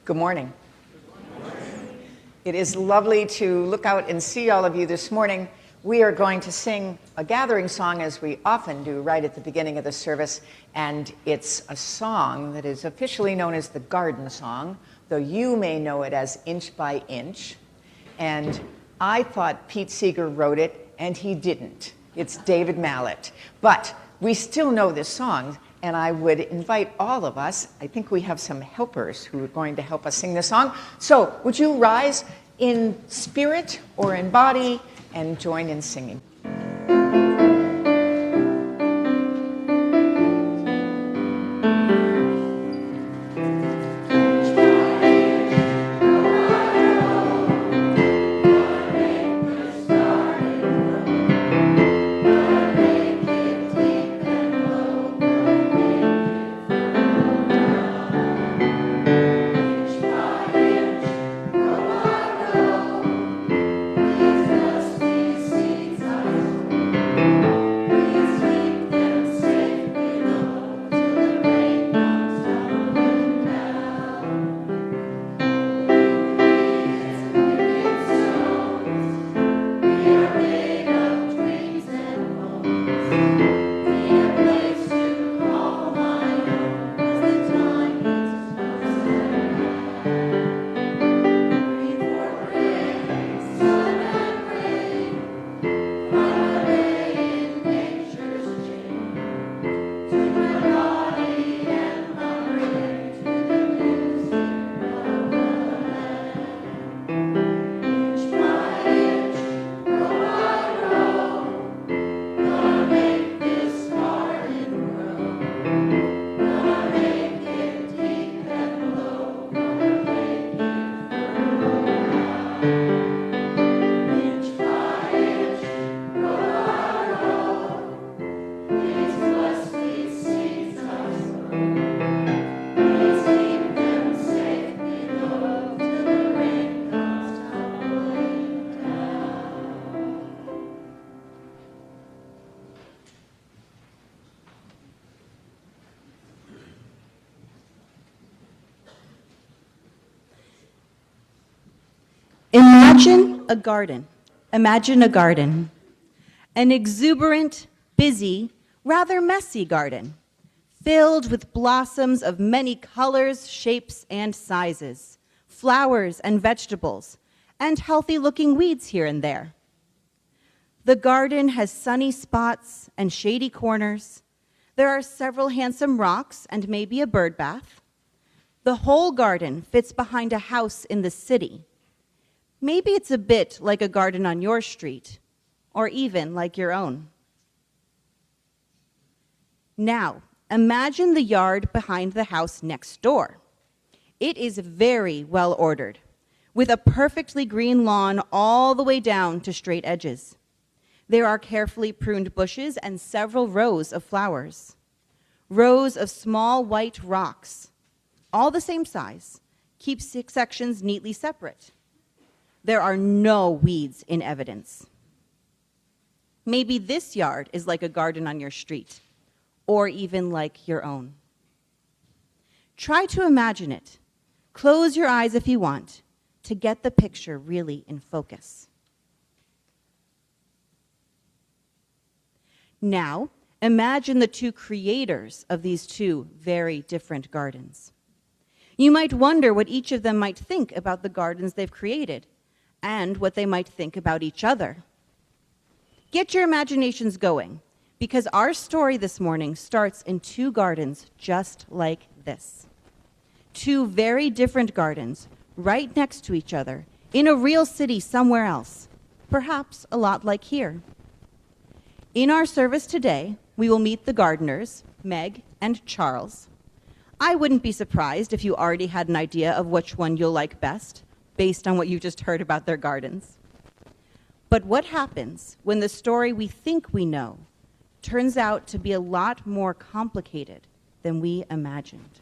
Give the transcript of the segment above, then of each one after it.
Good morning. It is lovely to look out and see all of you this morning. We are going to sing a gathering song, as we often do, right at the beginning of the service, and it's a song that is officially known as the Garden Song, though you may know it as Inch by Inch. And I thought Pete Seeger wrote it, and he didn't. It's David Mallet. But we still know this song, and I would invite all of us, I think we have some helpers who are going to help us sing this song. So would you rise in spirit or in body and join in singing? Imagine a garden. Imagine a garden. An exuberant, busy, rather messy garden, filled with blossoms of many colors, shapes, and sizes, flowers and vegetables, and healthy-looking weeds here and there. The garden has sunny spots and shady corners. There are several handsome rocks and maybe a bird bath. The whole garden fits behind a house in the city. Maybe it's a bit like a garden on your street, or even like your own. Now, imagine the yard behind the house next door. It is very well ordered, with a perfectly green lawn all the way down to straight edges. There are carefully pruned bushes and several rows of flowers. Rows of small white rocks, all the same size, keep 6 sections neatly separate. There are no weeds in evidence. Maybe this yard is like a garden on your street, or even like your own. Try to imagine it. Close your eyes if you want, to get the picture really in focus. Now, imagine the two creators of these two very different gardens. You might wonder what each of them might think about the gardens they've created, and what they might think about each other. Get your imaginations going, because our story this morning starts in two gardens just like this. Two very different gardens, right next to each other, in a real city somewhere else, perhaps a lot like here. In our service today, we will meet the gardeners, Meg and Charles. I wouldn't be surprised if you already had an idea of which one you'll like best, based on what you just heard about their gardens. But what happens when the story we think we know turns out to be a lot more complicated than we imagined?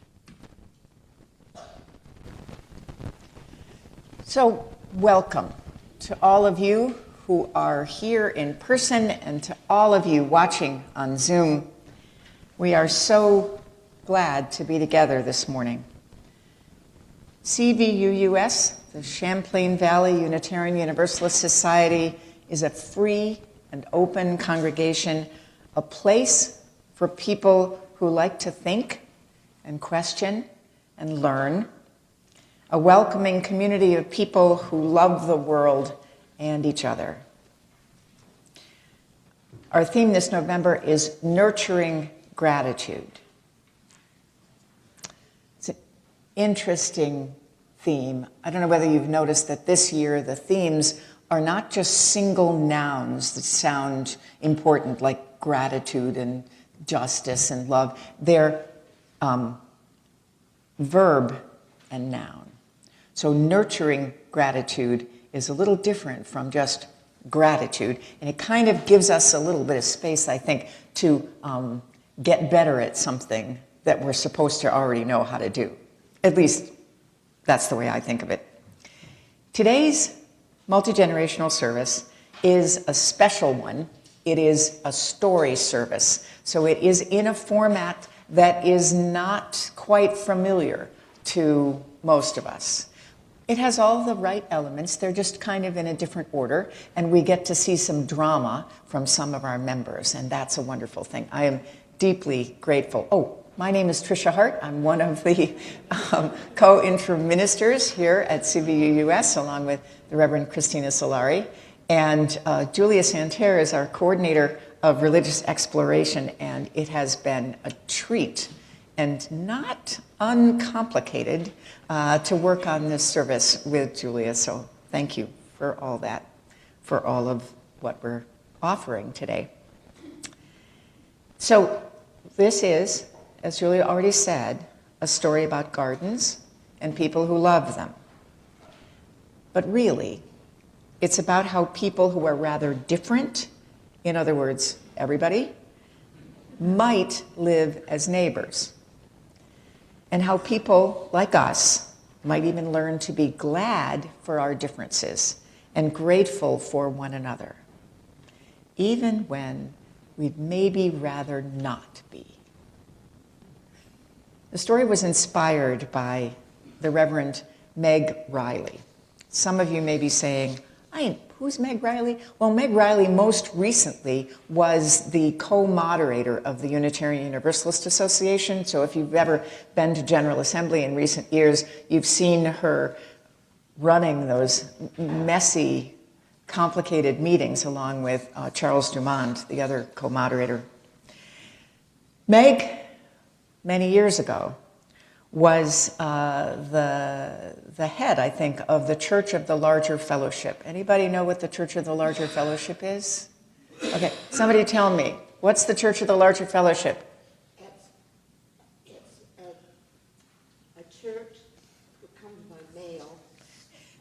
So, welcome to all of you who are here in person and to all of you watching on Zoom. We are so glad to be together this morning. CVUUS, the Champlain Valley Unitarian Universalist Society, is a free and open congregation, a place for people who like to think and question and learn, a welcoming community of people who love the world and each other. Our theme this November is nurturing gratitude. It's an interesting theme. I don't know whether you've noticed that this year the themes are not just single nouns that sound important, like gratitude and justice and love. They're verb and noun. So nurturing gratitude is a little different from just gratitude, and it kind of gives us a little bit of space, I think, to get better at something that we're supposed to already know how to do. At least that's the way I think of it. Today's multi-generational service is a special one. It is a story service. So it is in a format that is not quite familiar to most of us. It has all the right elements. They're just kind of in a different order, and we get to see some drama from some of our members, and that's a wonderful thing. I am deeply grateful. Oh, my name is Tricia Hart. I'm one of the co-interim ministers here at CVUUS, along with the Reverend Christina Solari. And Julia Santerre is our coordinator of religious exploration, and it has been a treat and not uncomplicated to work on this service with Julia. So thank you for all that, for all of what we're offering today. So this is, as Julia already said, a story about gardens and people who love them. But really, it's about how people who are rather different, in other words, everybody, might live as neighbors. And how people like us might even learn to be glad for our differences and grateful for one another, even when we'd maybe rather not be. The story was inspired by the Reverend Meg Riley. Some of you may be saying, who's Meg Riley? Well, Meg Riley most recently was the co-moderator of the Unitarian Universalist Association. So if you've ever been to General Assembly in recent years, you've seen her running those messy, complicated meetings along with Charles Dumond, the other co-moderator. Meg, many years ago, was the head, I think, of the Church of the Larger Fellowship. Anybody know what the Church of the Larger Fellowship is? Okay, somebody tell me. What's the Church of the Larger Fellowship? It's a church that comes by mail.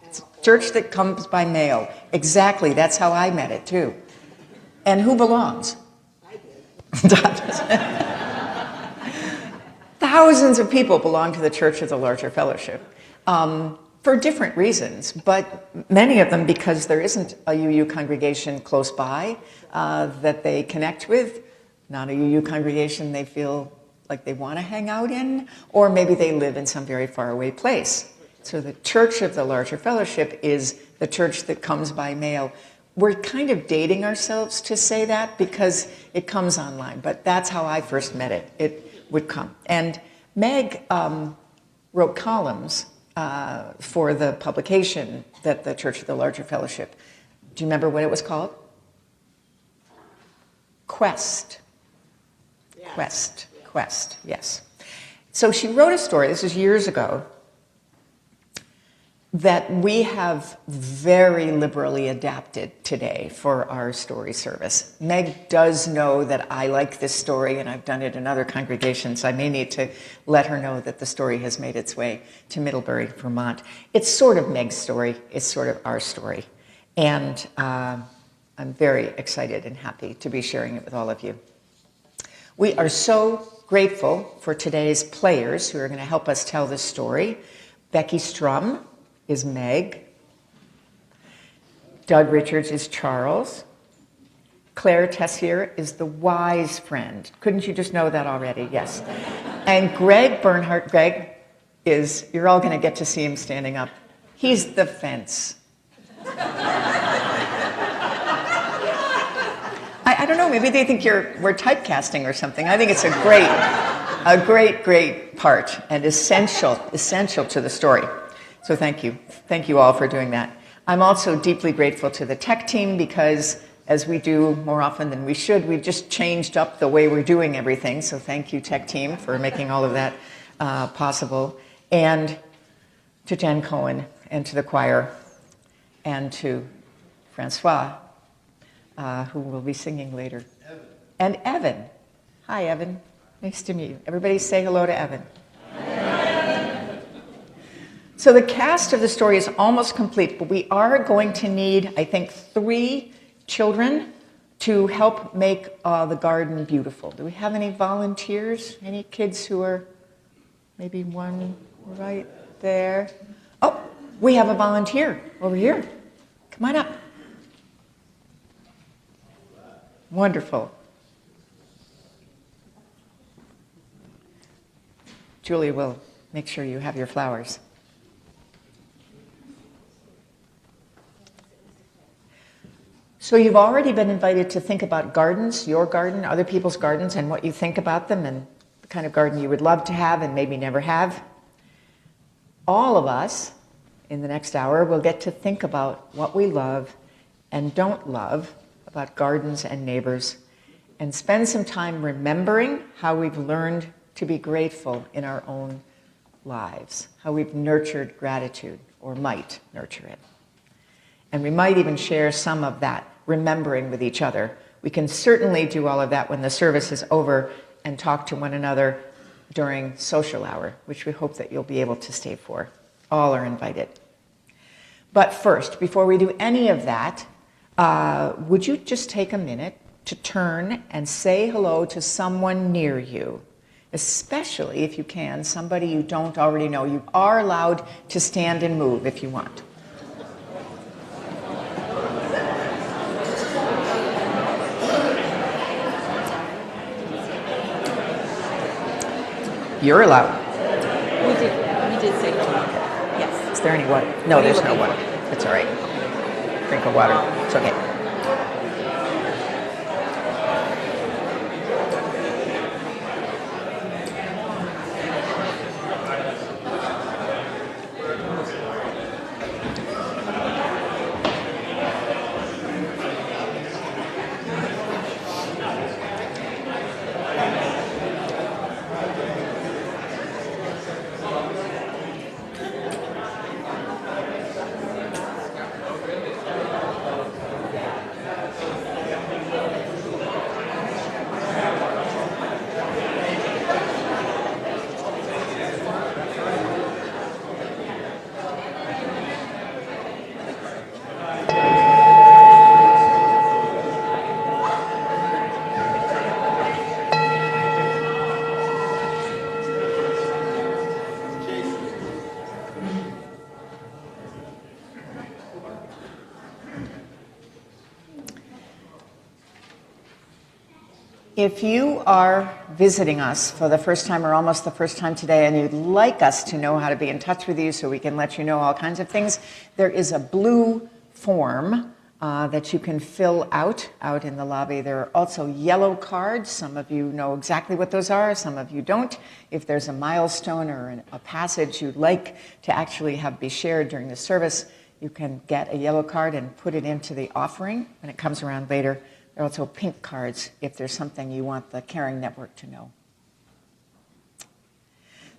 It's a church that comes by mail. Exactly, that's how I met it, too. And who belongs? I did. Thousands of people belong to the Church of the Larger Fellowship for different reasons, but many of them because there isn't a UU congregation close by that they connect with, not a UU congregation they feel like they want to hang out in, or maybe they live in some very faraway place. So the Church of the Larger Fellowship is the church that comes by mail. We're kind of dating ourselves to say that because it comes online, but that's how I first met it. It would come. And Meg wrote columns for the publication that the Church of the Larger Fellowship. Do you remember what it was called? Quest. Yes. Quest. Yes. Quest, yes. So she wrote a story, this was years ago, that we have very liberally adapted today for our story service. Meg does know that I like this story, and I've done it in other congregations. I may need to let her know that the story has made its way to Middlebury, Vermont. It's sort of Meg's story. It's sort of our story. And I'm very excited and happy to be sharing it with all of you. We are so grateful for today's players who are going to help us tell this story. Becky Strum is Meg. Doug Richards is Charles. Claire Tessier is the wise friend. Couldn't you just know that already? Yes. And Greg Bernhardt, Greg, is, you're all going to get to see him standing up. He's the fence. I don't know, maybe they think we're typecasting or something. I think it's a great part and essential to the story. So thank you. Thank you all for doing that. I'm also deeply grateful to the tech team because, as we do more often than we should, we've just changed up the way we're doing everything. So thank you, tech team, for making all of that possible. And to Jen Cohen, and to the choir, and to Francois, who will be singing later. Evan. And Evan. Hi, Evan. Nice to meet you. Everybody say hello to Evan. Hi. So the cast of the story is almost complete, but we are going to need, I think, 3 children to help make the garden beautiful. Do we have any volunteers? Any kids who are maybe one right there? Oh, we have a volunteer over here. Come on up. Wonderful. Julia will make sure you have your flowers. So you've already been invited to think about gardens, your garden, other people's gardens, and what you think about them, and the kind of garden you would love to have and maybe never have. All of us, in the next hour, will get to think about what we love and don't love about gardens and neighbors, and spend some time remembering how we've learned to be grateful in our own lives, how we've nurtured gratitude, or might nurture it. And we might even share some of that remembering with each other. We can certainly do all of that when the service is over and talk to one another during social hour, which we hope that you'll be able to stay for. All are invited. But first, before we do any of that, would you just take a minute to turn and say hello to someone near you, especially if you can, somebody you don't already know. You are allowed to stand and move if you want. You're allowed. We did say yes. Is there any water? No, there's no water. It's all right. Drink of water. It's okay. If you are visiting us for the first time or almost the first time today and you'd like us to know how to be in touch with you so we can let you know all kinds of things, there is a blue form that you can fill out in the lobby. There are also yellow cards. Some of you know exactly what those are, some of you don't. If there's a milestone or a passage you'd like to actually have be shared during the service, you can get a yellow card and put it into the offering when it comes around later. There are also pink cards if there's something you want the Caring Network to know.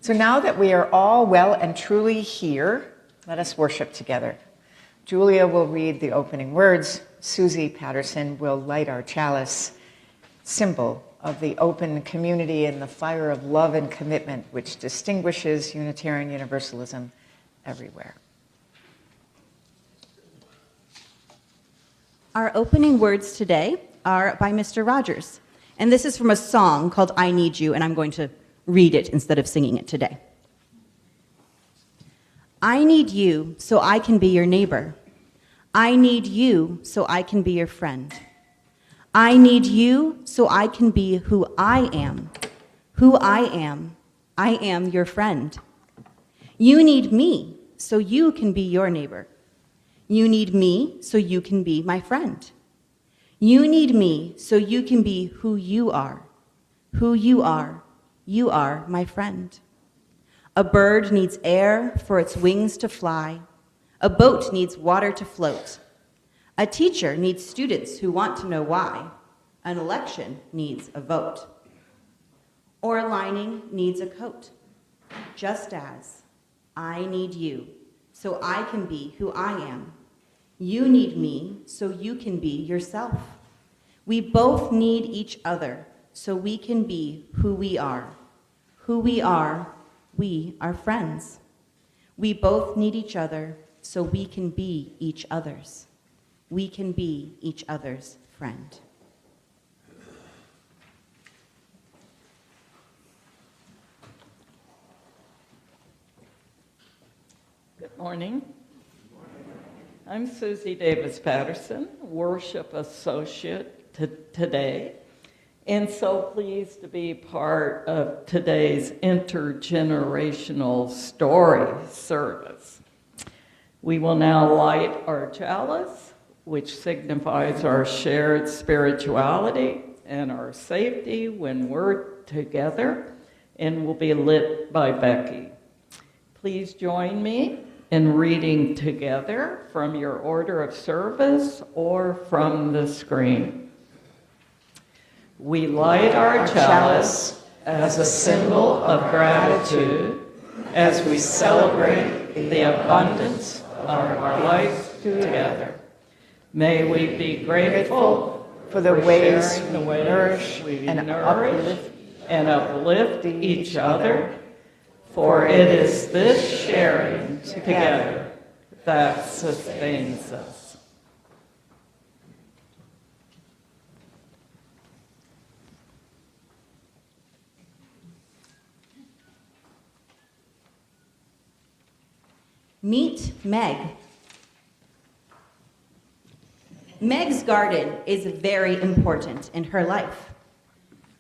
So now that we are all well and truly here, let us worship together. Julia will read the opening words. Susie Patterson will light our chalice, symbol of the open community and the fire of love and commitment which distinguishes Unitarian Universalism everywhere. Our opening words today are by Mr. Rogers. And this is from a song called I Need You, and I'm going to read it instead of singing it today. I need you so I can be your neighbor. I need you so I can be your friend. I need you so I can be who I am. Who I am your friend. You need me so you can be your neighbor. You need me so you can be my friend. You need me so you can be who you are. Who you are my friend. A bird needs air for its wings to fly. A boat needs water to float. A teacher needs students who want to know why. An election needs a vote. Or a lining needs a coat. Just as I need you so I can be who I am. You need me so you can be yourself. We both need each other so we can be who we are. Who we are friends. We both need each other so we can be each other's. We can be each other's friend. Good morning. I'm Susie Davis Patterson, worship associate today, and so pleased to be part of today's intergenerational story service. We will now light our chalice, which signifies our shared spirituality and our safety when we're together, and will be lit by Becky. Please join me in reading together from your order of service or from the screen. We light our chalice as a symbol of gratitude as we celebrate the abundance of our life together. May we be grateful for the ways sharing the we ways nourish we and nourish and uplift each other. For it is this sharing together that sustains us. Meet Meg. Meg's garden is very important in her life.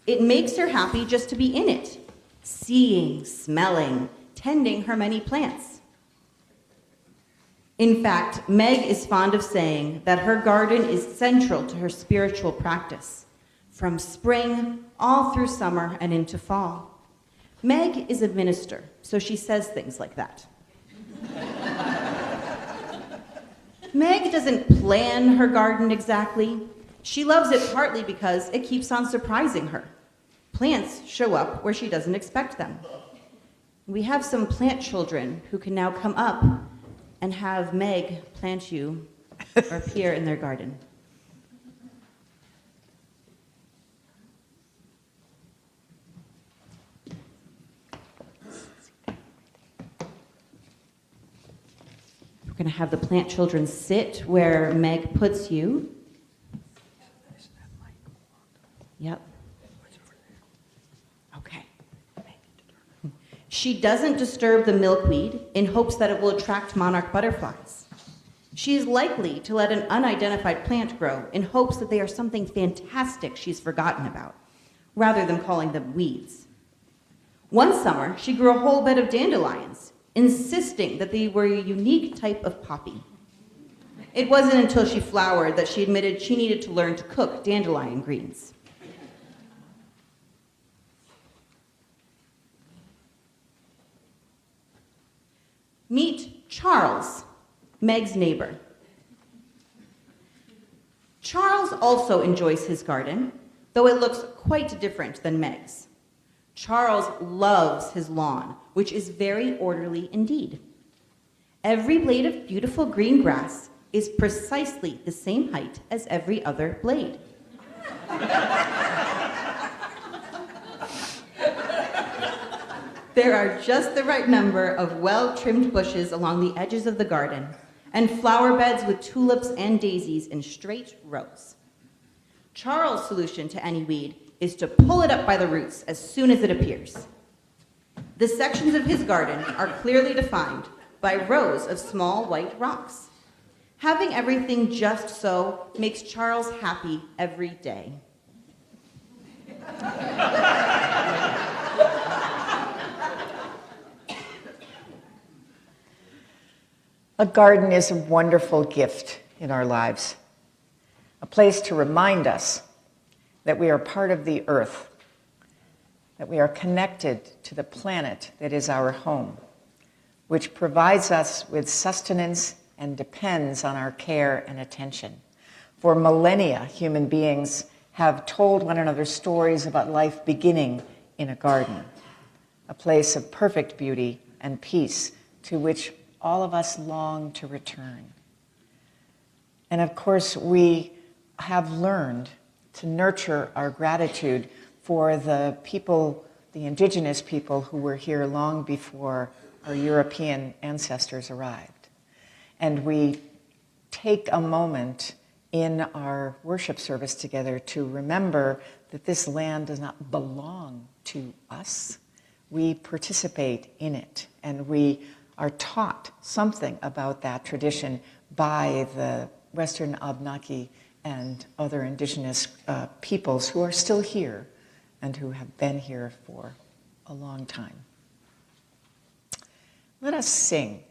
It makes her happy just to be in it, seeing, smelling, tending her many plants. In fact, Meg is fond of saying that her garden is central to her spiritual practice, from spring all through summer and into fall. Meg is a minister, so she says things like that. Meg doesn't plan her garden exactly. She loves it partly because it keeps on surprising her. Plants show up where she doesn't expect them. We have some plant children who can now come up and have Meg plant you or appear in their garden. We're going to have the plant children sit where Meg puts you. Yep. Okay. She doesn't disturb the milkweed in hopes that it will attract monarch butterflies. She is likely to let an unidentified plant grow in hopes that they are something fantastic she's forgotten about, rather than calling them weeds. One summer, she grew a whole bed of dandelions, insisting that they were a unique type of poppy. It wasn't until she flowered that she admitted she needed to learn to cook dandelion greens. Meet Charles, Meg's neighbor. Charles also enjoys his garden, though it looks quite different than Meg's. Charles loves his lawn, which is very orderly indeed. Every blade of beautiful green grass is precisely the same height as every other blade. There are just the right number of well-trimmed bushes along the edges of the garden, and flower beds with tulips and daisies in straight rows. Charles' solution to any weed is to pull it up by the roots as soon as it appears. The sections of his garden are clearly defined by rows of small white rocks. Having everything just so makes Charles happy every day. A garden is a wonderful gift in our lives, a place to remind us that we are part of the earth, that we are connected to the planet that is our home, which provides us with sustenance and depends on our care and attention. For millennia, human beings have told one another stories about life beginning in a garden, a place of perfect beauty and peace to which all of us long to return. And of course, we have learned to nurture our gratitude for the people, the indigenous people who were here long before our European ancestors arrived. And we take a moment in our worship service together to remember that this land does not belong to us. We participate in it, and we are taught something about that tradition by the Western Abnaki and other indigenous peoples who are still here and who have been here for a long time. Let us sing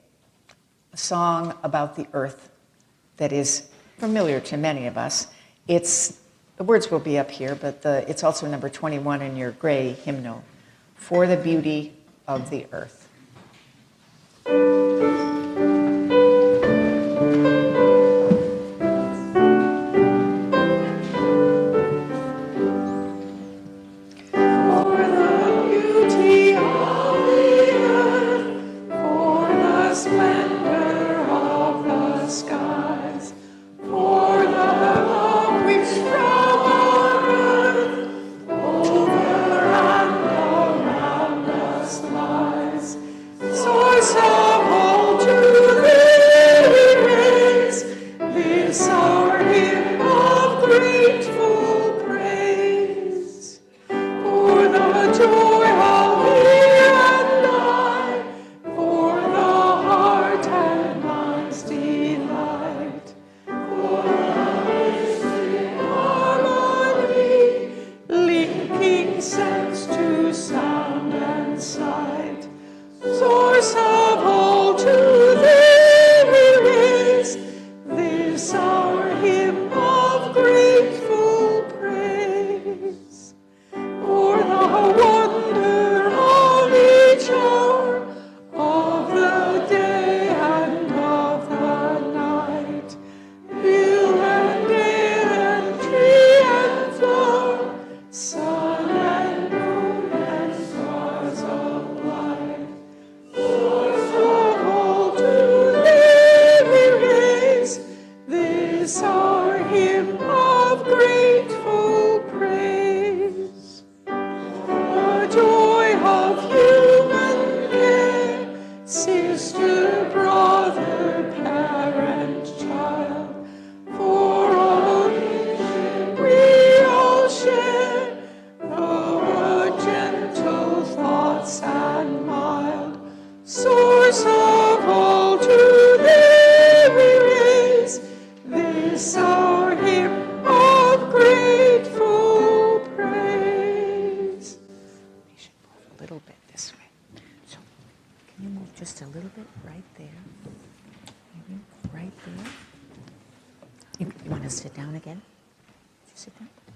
a song about the earth that is familiar to many of us. The words will be up here, but it's also number 21 in your gray hymnal, For the Beauty of the Earth.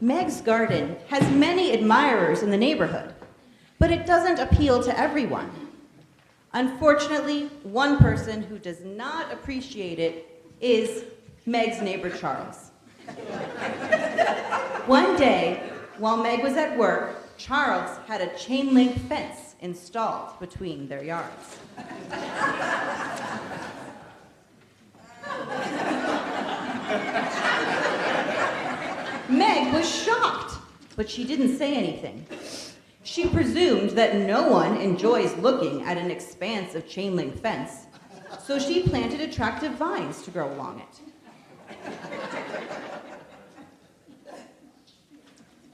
Meg's garden has many admirers in the neighborhood, but it doesn't appeal to everyone. Unfortunately, one person who does not appreciate it is Meg's neighbor, Charles. One day, while Meg was at work, Charles had a chain link fence installed between their yards. Meg was shocked, but she didn't say anything. She presumed that no one enjoys looking at an expanse of chain link fence, so she planted attractive vines to grow along it.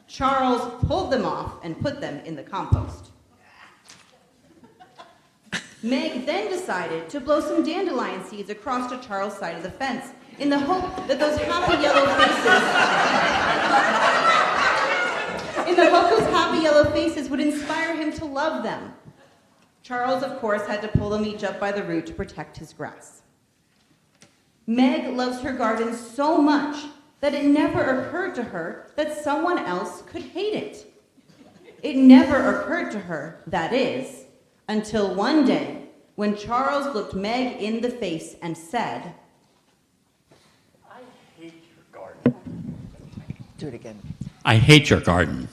Charles pulled them off and put them in the compost. Meg then decided to blow some dandelion seeds across to Charles' side of the fence in the hope that those happy yellow faces would inspire him to love them. Charles, of course, had to pull them each up by the root to protect his grass. Meg loves her garden so much that it never occurred to her that someone else could hate it. It never occurred to her, that is, until one day when Charles looked Meg in the face and said, I hate your garden. Do it again. I hate your garden.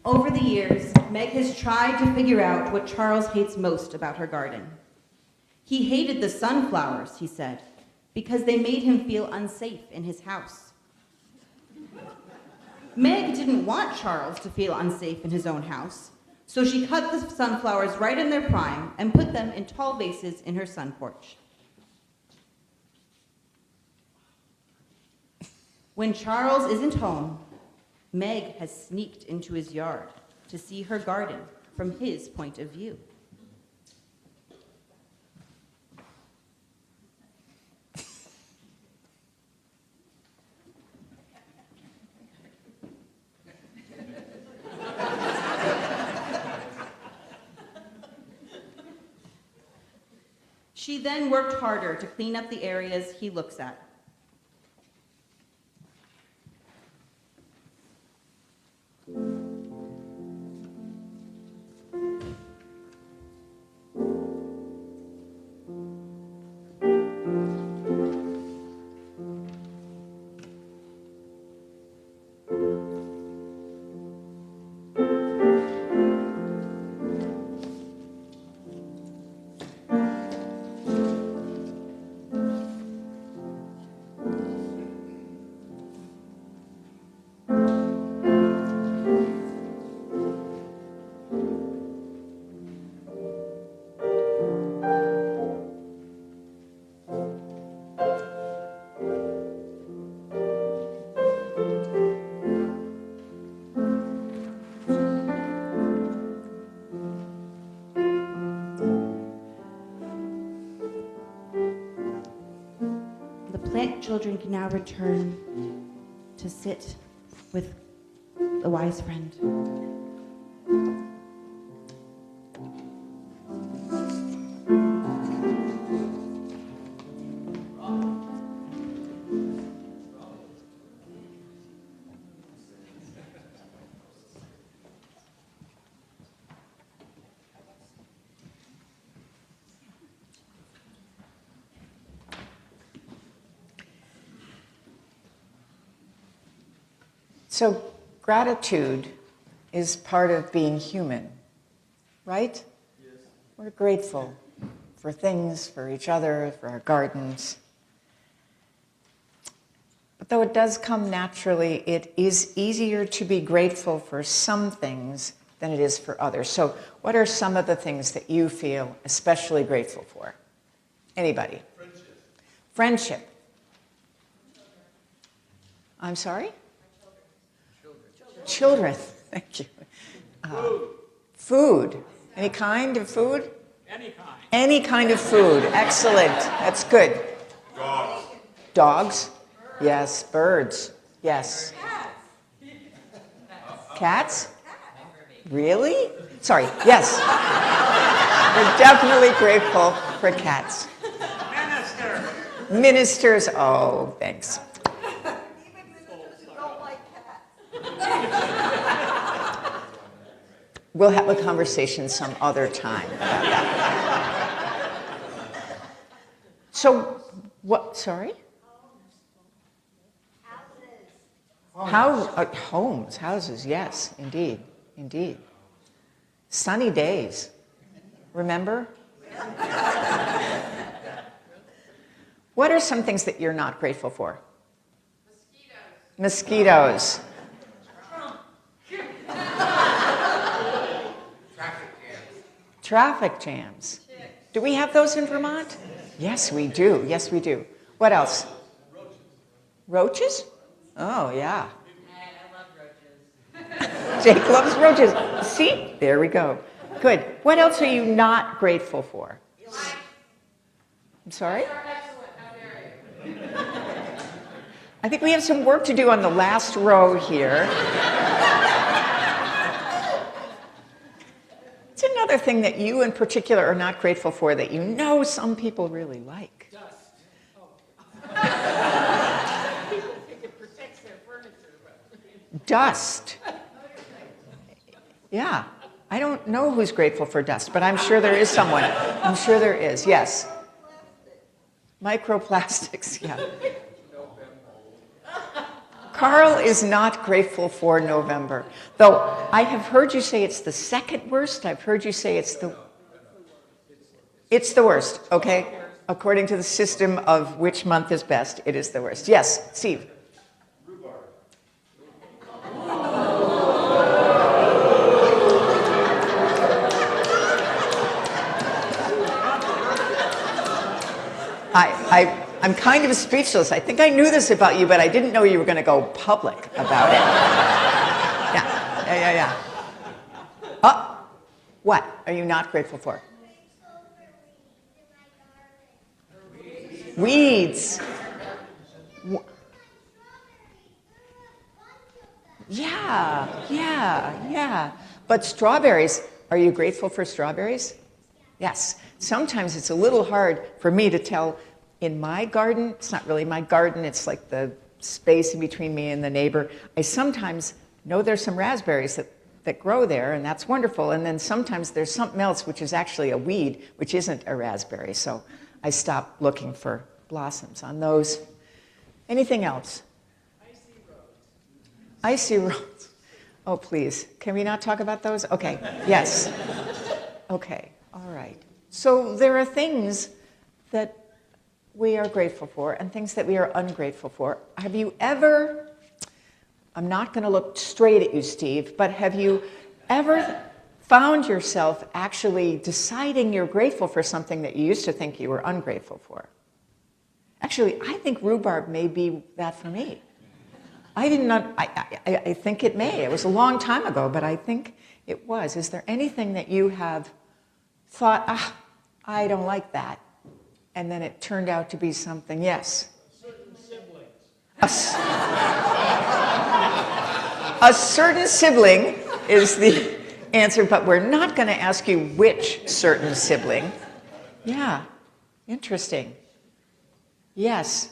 Over the years, Meg has tried to figure out what Charles hates most about her garden. He hated the sunflowers, he said, because they made him feel unsafe in his house. Meg didn't want Charles to feel unsafe in his own house, so she cut the sunflowers right in their prime and put them in tall vases in her sun porch. When Charles isn't home, Meg has sneaked into his yard to see her garden from his point of view. She then worked harder to clean up the areas he looks at. Children can now return to sit with the wise friend. So gratitude is part of being human, right? Yes. We're grateful for things, for each other, for our gardens. But though it does come naturally, it is easier to be grateful for some things than it is for others. So what are some of the things that you feel especially grateful for? Anybody? Friendship. Friendship. I'm sorry? Children, thank you. Food. Any kind of food? Any kind. Any kind of food. Excellent. That's good. Dogs. Dogs? Yes. Birds? Yes. Cats? Really? Sorry. Yes. We're definitely grateful for cats. Ministers. Oh, thanks. We'll have a conversation some other time about that. So, what, sorry? Homes, houses, yes, indeed, indeed. Sunny days, remember? What are some things that you're not grateful for? Mosquitoes. Traffic jams. Do we have those in Vermont? Yes, we do. Yes, we do. What else? Roaches? Oh, yeah. I love roaches. Jake loves roaches. See? There we go. Good. What else are you not grateful for? I'm sorry? I think we have some work to do on the last row here. It's other thing that you in particular are not grateful for that you know some people really like? Dust. People think it protects their furniture, but Dust. Yeah. I don't know who's grateful for dust, but I'm sure there is someone. I'm sure there is, yes. Microplastics, yeah. Carl is not grateful for November. Though I have heard you say it's the second worst. I've heard you say it's the worst, okay? According to the system of which month is best, it is the worst. Yes, Steve. I'm kind of speechless. I think I knew this about you, but I didn't know you were going to go public about it. Yeah. Oh, what are you not grateful for? Weeds. Yeah. But strawberries, are you grateful for strawberries? Yes. Sometimes it's a little hard for me to tell in my garden. It's not really my garden. It's like the space in between me and the neighbor. I sometimes know there's some raspberries that grow there, and that's wonderful. And then sometimes there's something else, which is actually a weed, which isn't a raspberry. So I stop looking for blossoms on those. Anything else? Icy roads. Oh, please. Can we not talk about those? Okay. Yes. Okay. All right. So there are things that we are grateful for and things that we are ungrateful for. Have you ever, I'm not going to look straight at you, Steve, but have you ever found yourself actually deciding you're grateful for something that you used to think you were ungrateful for? Actually, I think rhubarb may be that for me. I think it may. It was a long time ago, but I think it was. Is there anything that you have thought, I don't like that, and then it turned out to be something? Yes? Certain siblings. A certain sibling is the answer, but we're not going to ask you which certain sibling. Yeah, interesting. Yes.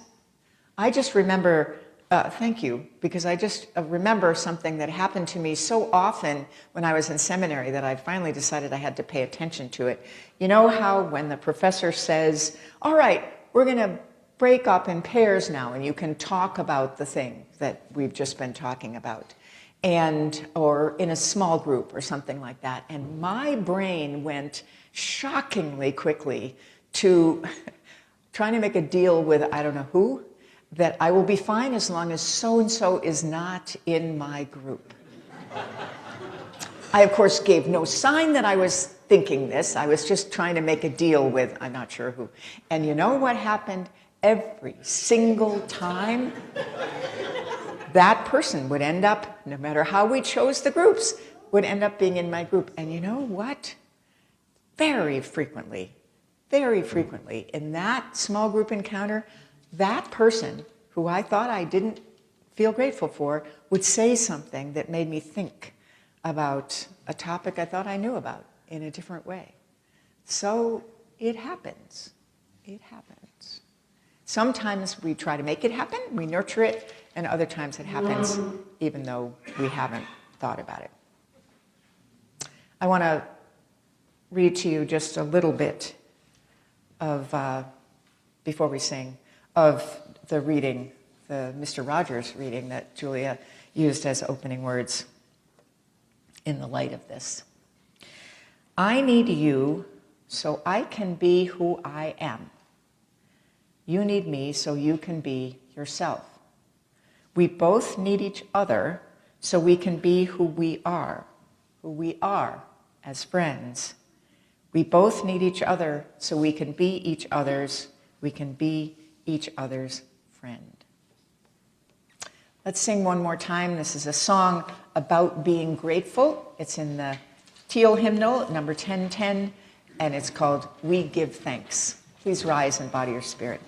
I just remember, thank you, because I just remember something that happened to me so often when I was in seminary that I finally decided I had to pay attention to it. You know how when the professor says, all right, we're going to break up in pairs now, and you can talk about the thing that we've just been talking about, or in a small group or something like that. And my brain went shockingly quickly to trying to make a deal with I don't know who, that I will be fine as long as so-and-so is not in my group. I, of course, gave no sign that I was thinking this. I was just trying to make a deal with I'm not sure who. And you know what happened? Every single time, that person would end up, no matter how we chose the groups, would end up being in my group. And you know what? Very frequently, in that small group encounter, that person who I thought I didn't feel grateful for would say something that made me think about a topic I thought I knew about in a different way. So it happens. It happens. Sometimes we try to make it happen, we nurture it, and other times it happens even though we haven't thought about it. I want to read to you just a little bit of, before we sing, of the reading, the Mr. Rogers reading that Julia used as opening words in the light of this. I need you so I can be who I am. You need me so you can be yourself. We both need each other so we can be who we are as friends. We both need each other so we can be each other's friend. Let's sing one more time. This is a song about being grateful. It's in the Teal hymnal, number 1010, and it's called We Give Thanks. Please rise in body or spirit.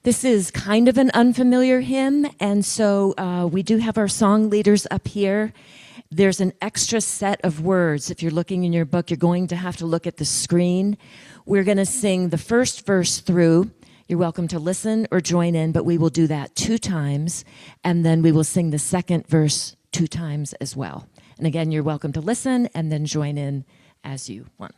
This is kind of an unfamiliar hymn, and so we do have our song leaders up here. There's an extra set of words. If you're looking in your book, you're going to have to look at the screen. We're going to sing the first verse through. You're welcome to listen or join in, but we will do that 2 times, and then we will sing the second verse 2 times as well. And again, you're welcome to listen and then join in as you want.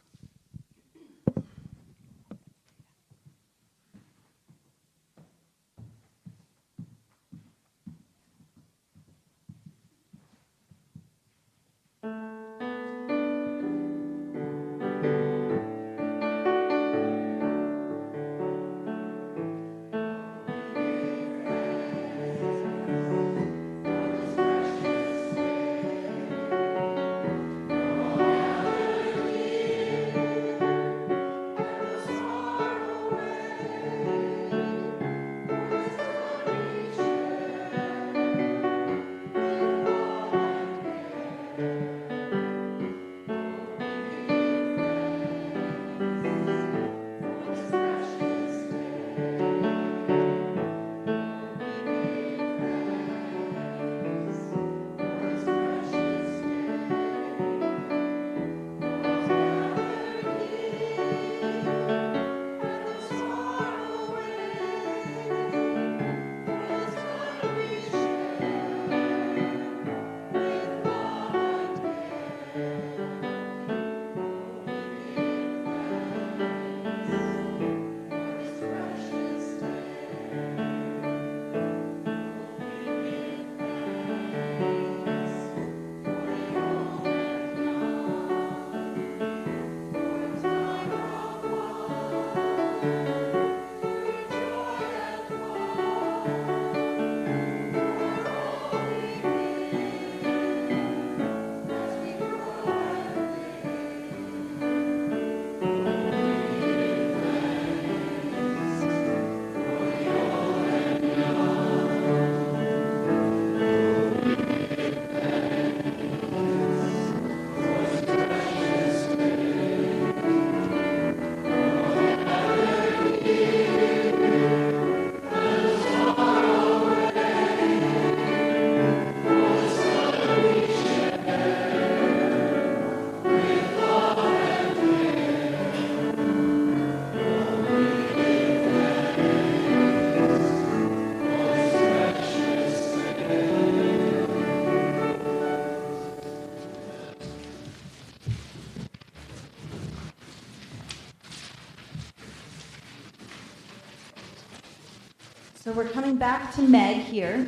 So we're coming back to Meg here,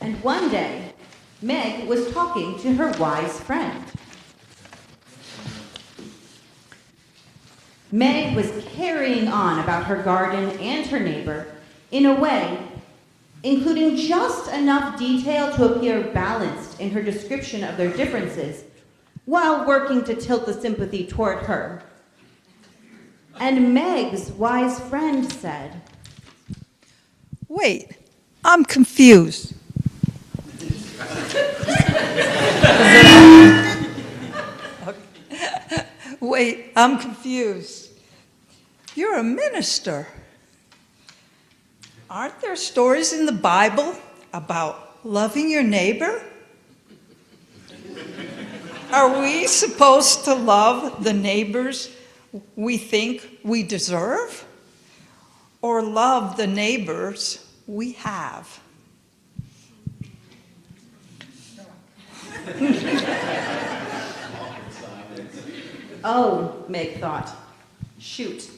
and one day, Meg was talking to her wise friend. Meg was carrying on about her garden and her neighbor in a way, including just enough detail to appear balanced in her description of their differences, while working to tilt the sympathy toward her. And Meg's wise friend said, "Wait, I'm confused. Wait, I'm confused. You're a minister. Aren't there stories in the Bible about loving your neighbor? Are we supposed to love the neighbors we think we deserve? Or love the neighbors we have?" "Oh," Meg thought, "shoot."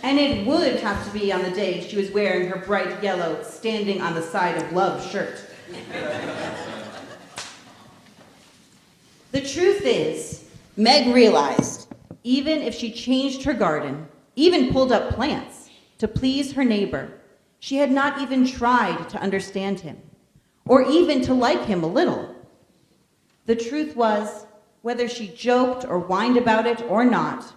And it would have to be on the day she was wearing her bright yellow standing on the side of love shirt. The truth is, Meg realized, even if she changed her garden, even pulled up plants to please her neighbor, she had not even tried to understand him, or even to like him a little. The truth was, whether she joked or whined about it or not,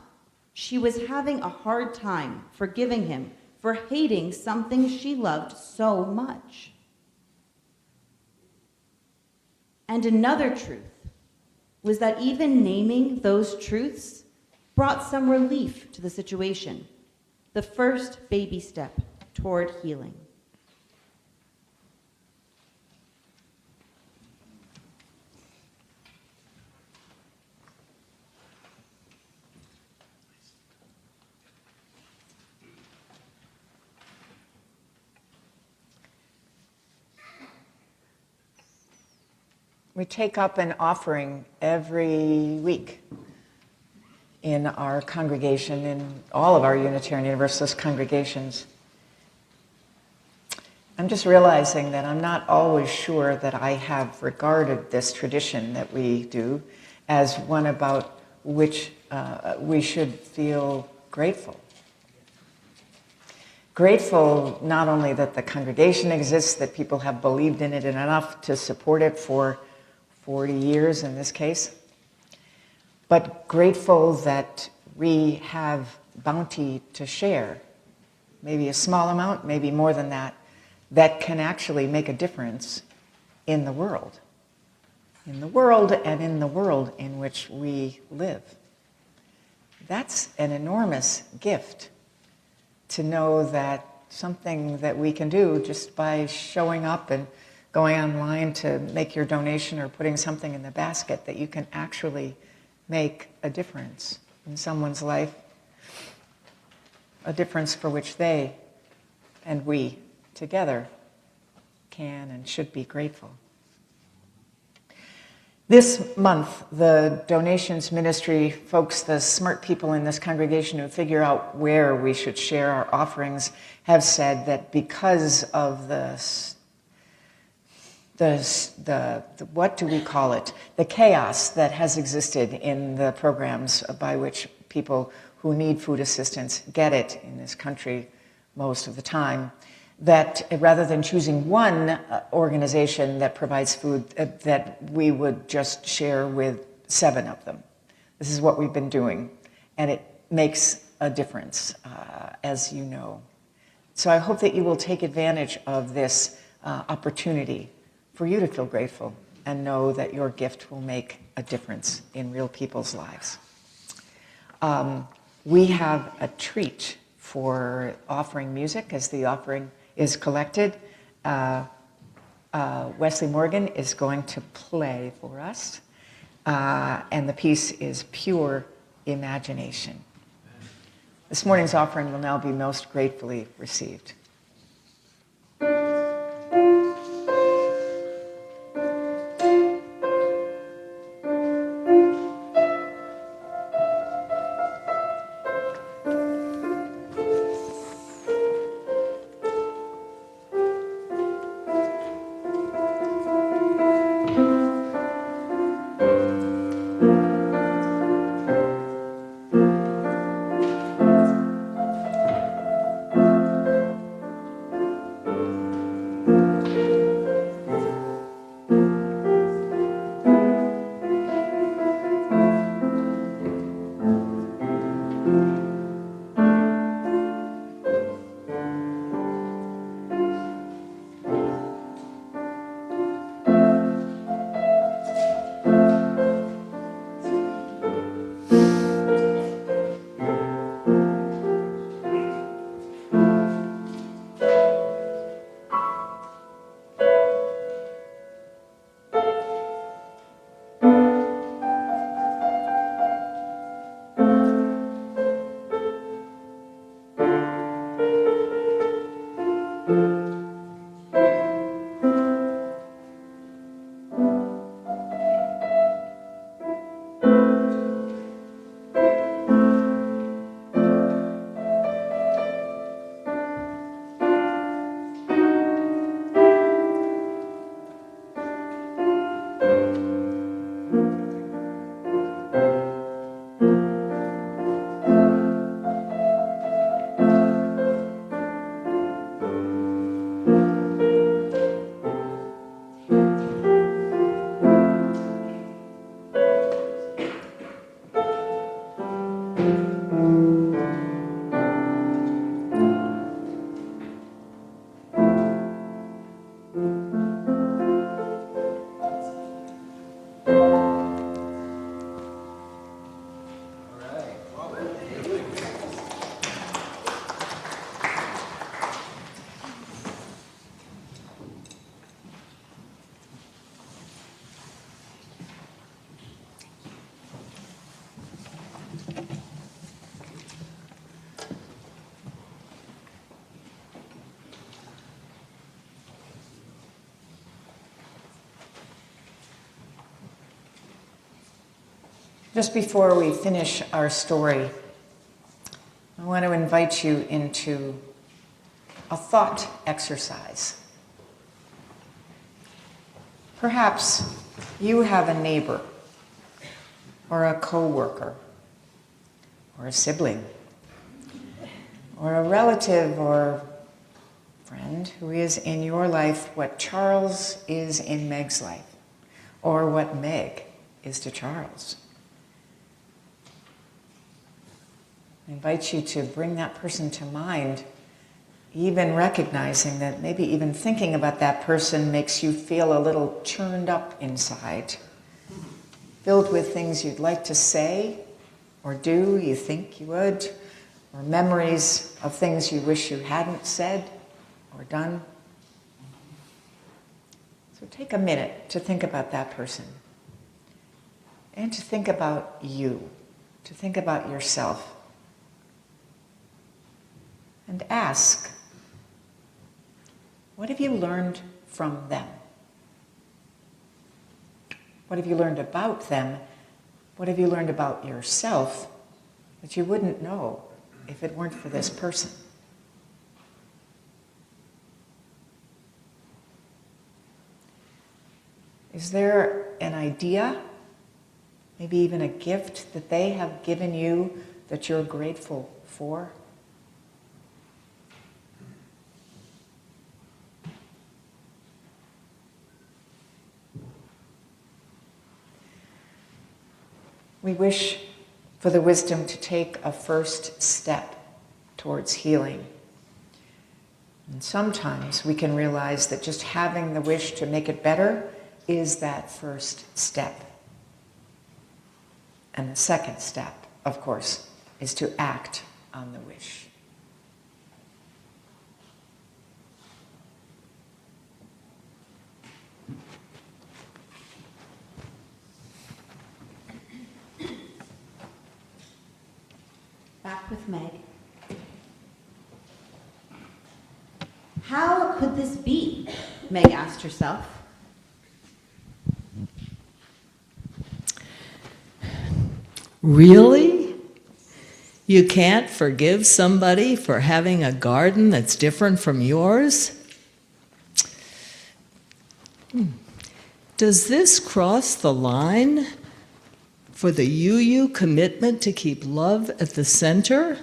she was having a hard time forgiving him for hating something she loved so much. And another truth was that even naming those truths brought some relief to the situation, the first baby step toward healing. We take up an offering every week in our congregation, in all of our Unitarian Universalist congregations. I'm just realizing that I'm not always sure that I have regarded this tradition that we do as one about which we should feel grateful. Grateful not only that the congregation exists, that people have believed in it enough to support it for 40 years in this case, but grateful that we have bounty to share, maybe a small amount, maybe more than that, that can actually make a difference in the world and in the world in which we live. That's an enormous gift, to know that something that we can do just by showing up and going online to make your donation or putting something in the basket, that you can actually make a difference in someone's life, a difference for which they and we together can and should be grateful. This month, the donations ministry folks, the smart people in this congregation who figure out where we should share our offerings, have said that because of the what do we call it? The chaos that has existed in the programs by which people who need food assistance get it in this country most of the time, that rather than choosing one organization that provides food, that we would just share with 7 of them. This is what we've been doing, and it makes a difference, as you know. So I hope that you will take advantage of this opportunity for you to feel grateful and know that your gift will make a difference in real people's lives. We have a treat for offering music as the offering is collected. Wesley Morgan is going to play for us, and the piece is Pure Imagination. This morning's offering will now be most gratefully received. Just before we finish our story, I want to invite you into a thought exercise. Perhaps you have a neighbor, or a coworker, or a sibling, or a relative or friend who is in your life what Charles is in Meg's life, or what Meg is to Charles. I invite you to bring that person to mind, even recognizing that maybe even thinking about that person makes you feel a little churned up inside, filled with things you'd like to say or do, you think you would, or memories of things you wish you hadn't said or done. So take a minute to think about that person and to think about you, to think about yourself. And ask, what have you learned from them? What have you learned about them? What have you learned about yourself that you wouldn't know if it weren't for this person? Is there an idea, maybe even a gift that they have given you that you're grateful for? We wish for the wisdom to take a first step towards healing. And sometimes we can realize that just having the wish to make it better is that first step. And the second step, of course, is to act on the wish. Back with Meg. How could this be? Meg asked herself. Really? You can't forgive somebody for having a garden that's different from yours? Does this cross the line for the UU commitment to keep love at the center?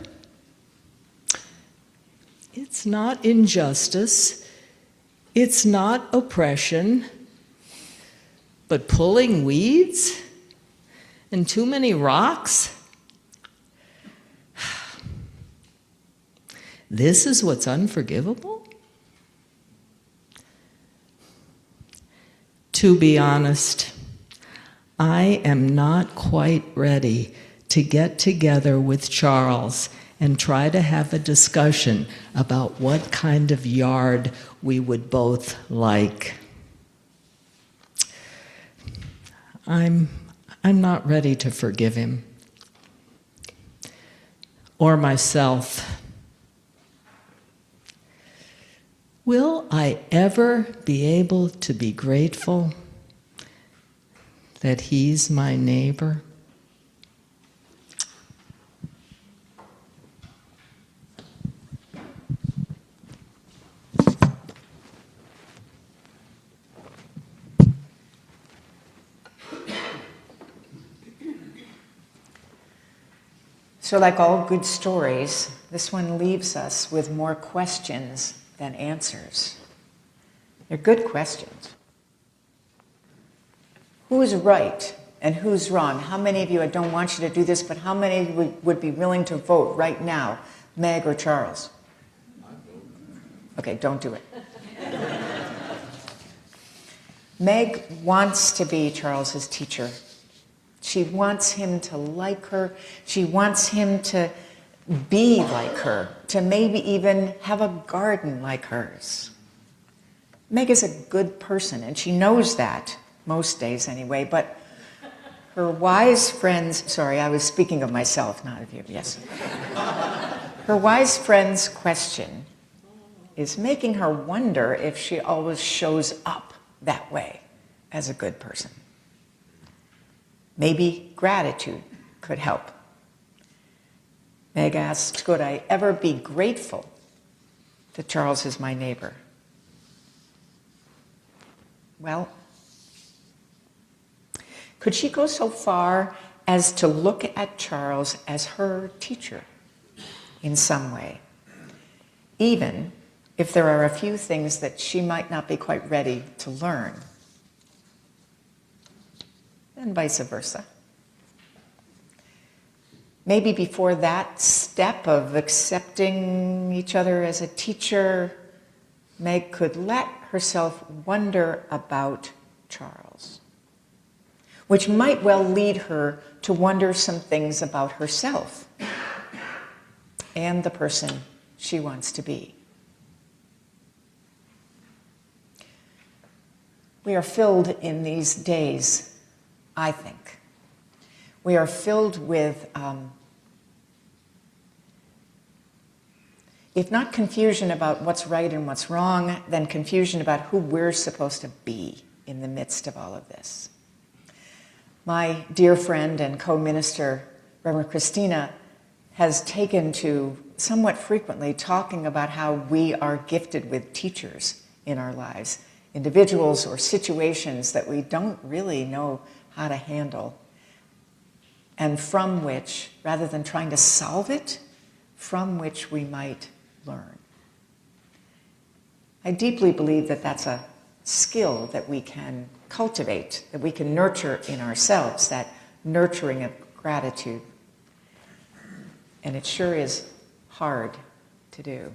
It's not injustice. It's not oppression. But pulling weeds and too many rocks? This is what's unforgivable? To be honest, I am not quite ready to get together with Charles and try to have a discussion about what kind of yard we would both like. I'm not ready to forgive him or myself. Will I ever be able to be grateful that he's my neighbor? So like all good stories, this one leaves us with more questions than answers. They're good questions. Who's right and who's wrong? How many of you, I don't want you to do this, but how many of you would be willing to vote right now, Meg or Charles? Okay, don't do it. Meg wants to be Charles's teacher. She wants him to like her. She wants him to be like her, to maybe even have a garden like hers. Meg is a good person, and she knows that, most days anyway, but her wise friends, sorry, I was speaking of myself, not of you, yes. Her wise friend's question is making her wonder if she always shows up that way as a good person. Maybe gratitude could help. Meg asks, could I ever be grateful that Charles is my neighbor? Well, could she go so far as to look at Charles as her teacher in some way, even if there are a few things that she might not be quite ready to learn, and vice versa? Maybe before that step of accepting each other as a teacher, Meg could let herself wonder about Charles, which might well lead her to wonder some things about herself and the person she wants to be. We are filled in these days, I think. We are filled with, if not confusion about what's right and what's wrong, then confusion about who we're supposed to be in the midst of all of this. My dear friend and co-minister, Reverend Christina, has taken to somewhat frequently talking about how we are gifted with teachers in our lives, individuals or situations that we don't really know how to handle, and from which, rather than trying to solve it, from which we might learn. I deeply believe that that's a skill that we can cultivate, that we can nurture in ourselves, that nurturing of gratitude. And it sure is hard to do.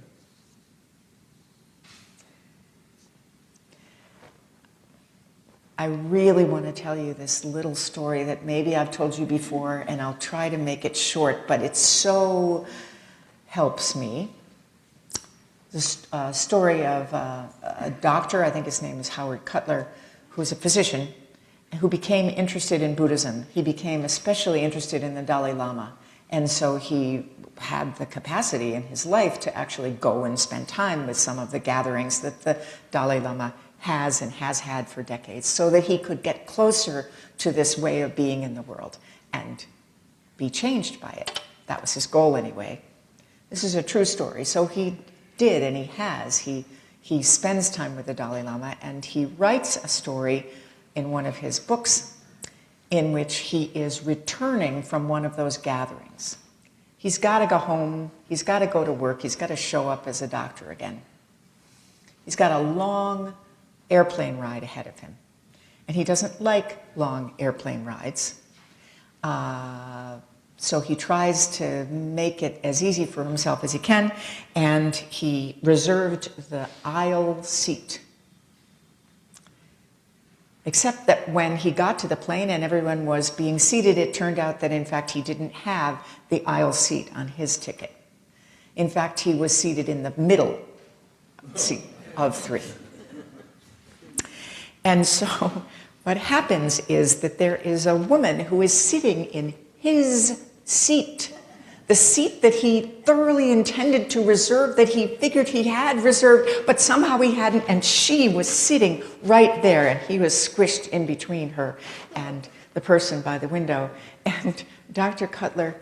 I really want to tell you this little story that maybe I've told you before, and I'll try to make it short, but it so helps me. This story of a doctor, I think his name is Howard Cutler, who was a physician, who became interested in Buddhism. He became especially interested in the Dalai Lama. And so he had the capacity in his life to actually go and spend time with some of the gatherings that the Dalai Lama has and has had for decades, so that he could get closer to this way of being in the world and be changed by it. That was his goal anyway. This is a true story. So he did, and he has. He spends time with the Dalai Lama, and he writes a story in one of his books in which he is returning from one of those gatherings. He's got to go home, he's got to go to work, he's got to show up as a doctor again. He's got a long airplane ride ahead of him, and he doesn't like long airplane rides. So he tries to make it as easy for himself as he can, and he reserved the aisle seat. Except that when he got to the plane and everyone was being seated, it turned out that in fact he didn't have the aisle seat on his ticket. In fact, he was seated in the middle seat of three. And so what happens is that there is a woman who is sitting in his seat, the seat that he thoroughly intended to reserve, that he figured he had reserved, but somehow he hadn't, and she was sitting right there, and he was squished in between her and the person by the window. And Dr. Cutler,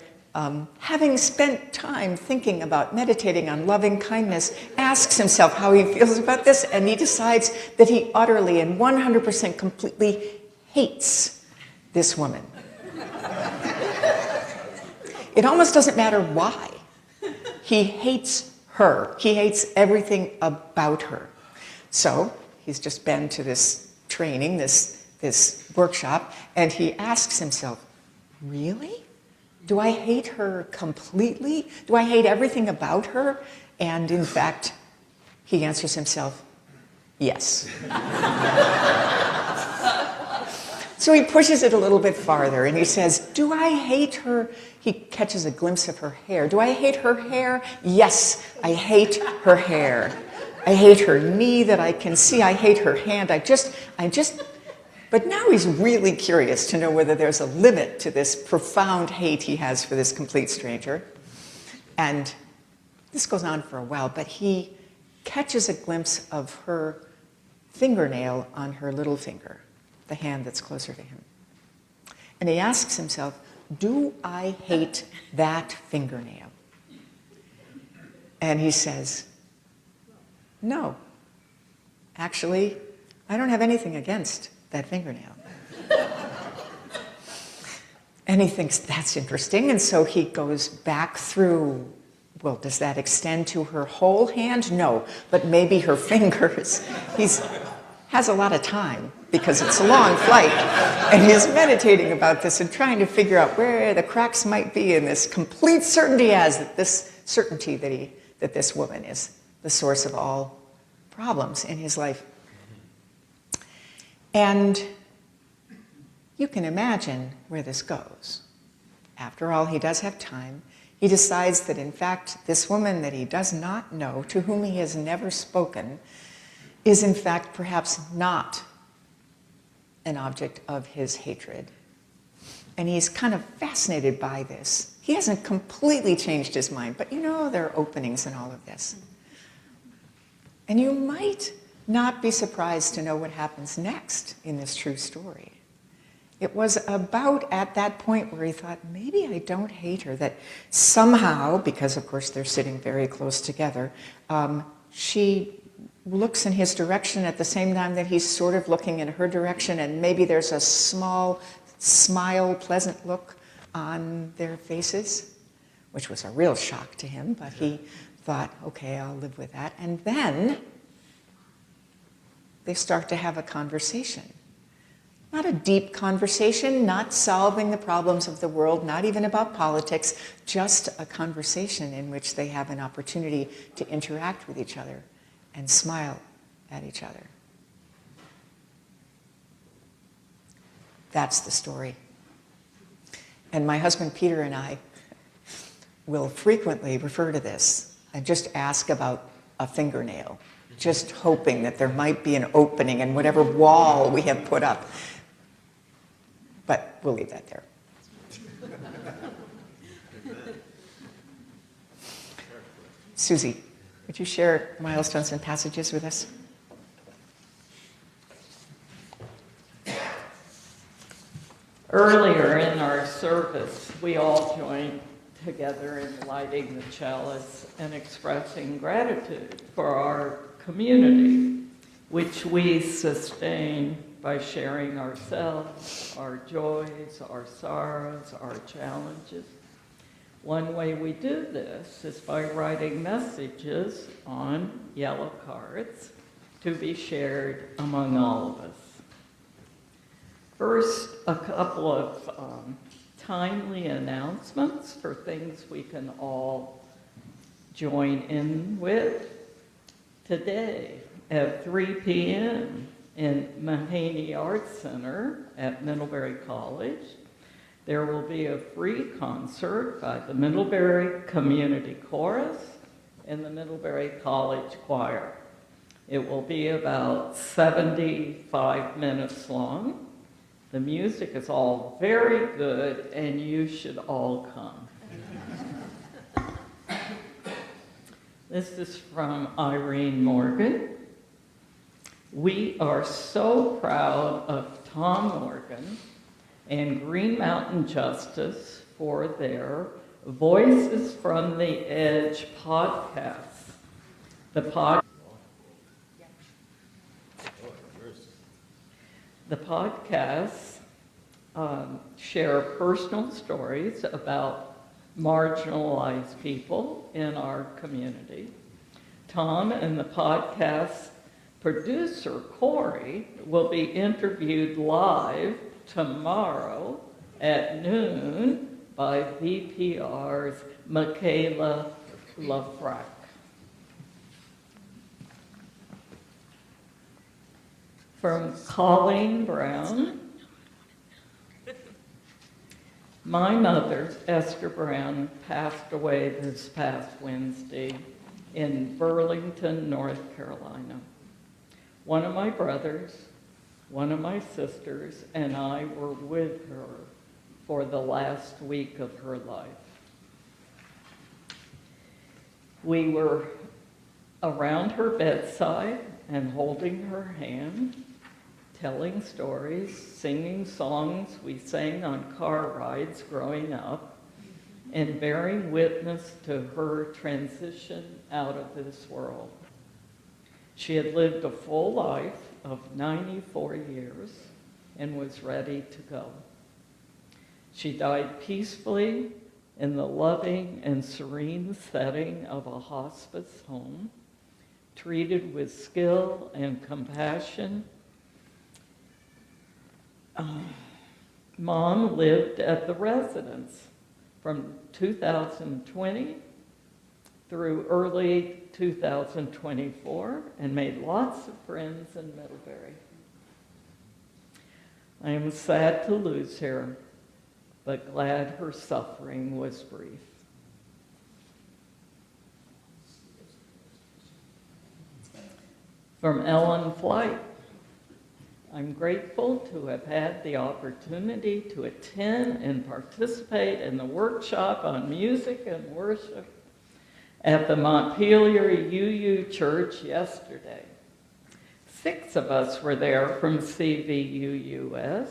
having spent time thinking about meditating on loving kindness, asks himself how he feels about this, and he decides that he utterly and 100% completely hates this woman. It almost doesn't matter why. He hates her. He hates everything about her. So he's just been to this training, this workshop, and he asks himself, really? Do I hate her completely? Do I hate everything about her? And in fact, he answers himself, yes. So he pushes it a little bit farther, and he says, do I hate her? He catches a glimpse of her hair. Do I hate her hair? Yes, I hate her hair. I hate her knee that I can see. I hate her hand. But now he's really curious to know whether there's a limit to this profound hate he has for this complete stranger. And this goes on for a while, but he catches a glimpse of her fingernail on her little finger, the hand that's closer to him. And he asks himself, do I hate that fingernail? And he says, no. Actually, I don't have anything against that fingernail. And he thinks, that's interesting. And so he goes back through, well, does that extend to her whole hand? No, but maybe her fingers. He has a lot of time because it's a long flight. And he's meditating about this and trying to figure out where the cracks might be in this complete certainty he has, that this certainty that this woman is the source of all problems in his life. And you can imagine where this goes. After all, he does have time. He decides that, in fact, this woman that he does not know, to whom he has never spoken, is, in fact, perhaps not an object of his hatred. And he's kind of fascinated by this. He hasn't completely changed his mind, but you know, there are openings in all of this. And you might not be surprised to know what happens next in this true story. It was about at that point where he thought, maybe I don't hate her, that somehow, because of course they're sitting very close together, she looks in his direction at the same time that he's sort of looking in her direction, and maybe there's a small smile, pleasant look on their faces, which was a real shock to him, but he thought, okay, I'll live with that. And then they start to have a conversation. Not a deep conversation, not solving the problems of the world, not even about politics, just a conversation in which they have an opportunity to interact with each other and smile at each other. That's the story. And my husband Peter and I will frequently refer to this and just ask about a fingernail, just hoping that there might be an opening in whatever wall we have put up. But we'll leave that there. Susie, would you share milestones and passages with us? Earlier in our service, we all joined together in lighting the chalice and expressing gratitude for our community, which we sustain by sharing ourselves, our joys, our sorrows, our challenges. One way we do this is by writing messages on yellow cards to be shared among all of us. First, a couple of timely announcements for things we can all join in with. Today at 3 p.m. in Mahaney Arts Center at Middlebury College, there will be a free concert by the Middlebury Community Chorus and the Middlebury College Choir. It will be about 75 minutes long. The music is all very good, and you should all come. This is from Irene Morgan. We are so proud of Tom Morgan and Green Mountain Justice for their Voices from the Edge podcast. The podcasts share personal stories about marginalized people in our community. Tom and the podcast producer, Corey, will be interviewed live tomorrow at noon by VPR's Michaela Lafrac. From Colleen Brown. My mother, Esther Brown, passed away this past Wednesday in Burlington, North Carolina. One of my brothers, one of my sisters, and I were with her for the last week of her life. We were around her bedside and holding her hand, telling stories, singing songs we sang on car rides growing up, and bearing witness to her transition out of this world. She had lived a full life of 94 years and was ready to go. She died peacefully in the loving and serene setting of a hospice home, treated with skill and compassion. Mom lived at the residence from 2020 through early 2024 and made lots of friends in Middlebury. I am sad to lose her, but glad her suffering was brief. From Ellen Flight, I'm grateful to have had the opportunity to attend and participate in the workshop on music and worship at the Montpelier UU Church yesterday. 6 of us were there from CVUUS,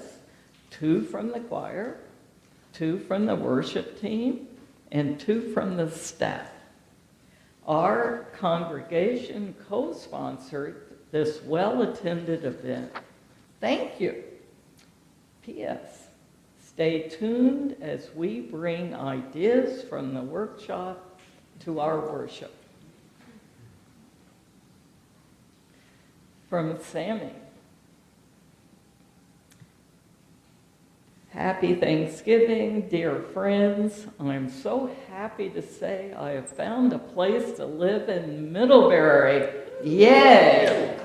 2 from the choir, 2 from the worship team, and 2 from the staff. Our congregation co-sponsored this well-attended event. Thank you. P.S. Stay tuned as we bring ideas from the workshop to our worship. From Sammy. Happy Thanksgiving, dear friends. I'm so happy to say I have found a place to live in Middlebury. Yay!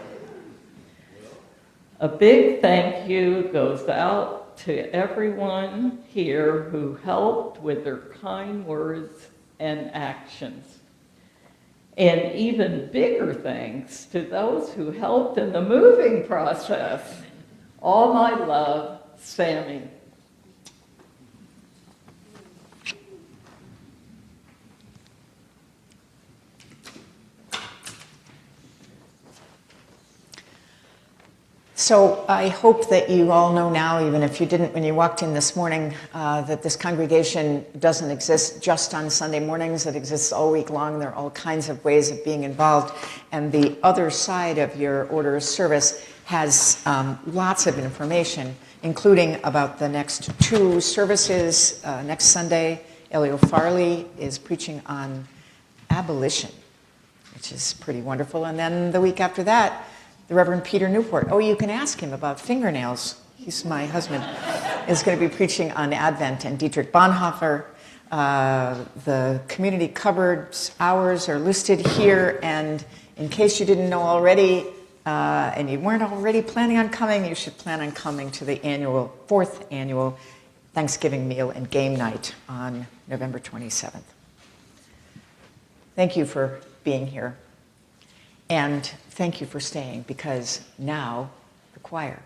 A big thank you goes out to everyone here who helped with their kind words and actions. And even bigger thanks to those who helped in the moving process. All my love, Sammy. So I hope that you all know now, even if you didn't when you walked in this morning, that this congregation doesn't exist just on Sunday mornings. It exists all week long. There are all kinds of ways of being involved. And the other side of your order of service has lots of information, including about the next 2 services. Next Sunday, Elio Farley is preaching on abolition, which is pretty wonderful. And then the week after that, the Reverend Peter Newport. Oh, you can ask him about fingernails. He's my husband. Is going to be preaching on Advent. And Dietrich Bonhoeffer. The community cupboards hours are listed here. And in case you didn't know already, and you weren't already planning on coming, you should plan on coming to the 4th annual Thanksgiving meal and game night on November 27th. Thank you for being here. And thank you for staying, because now the choir.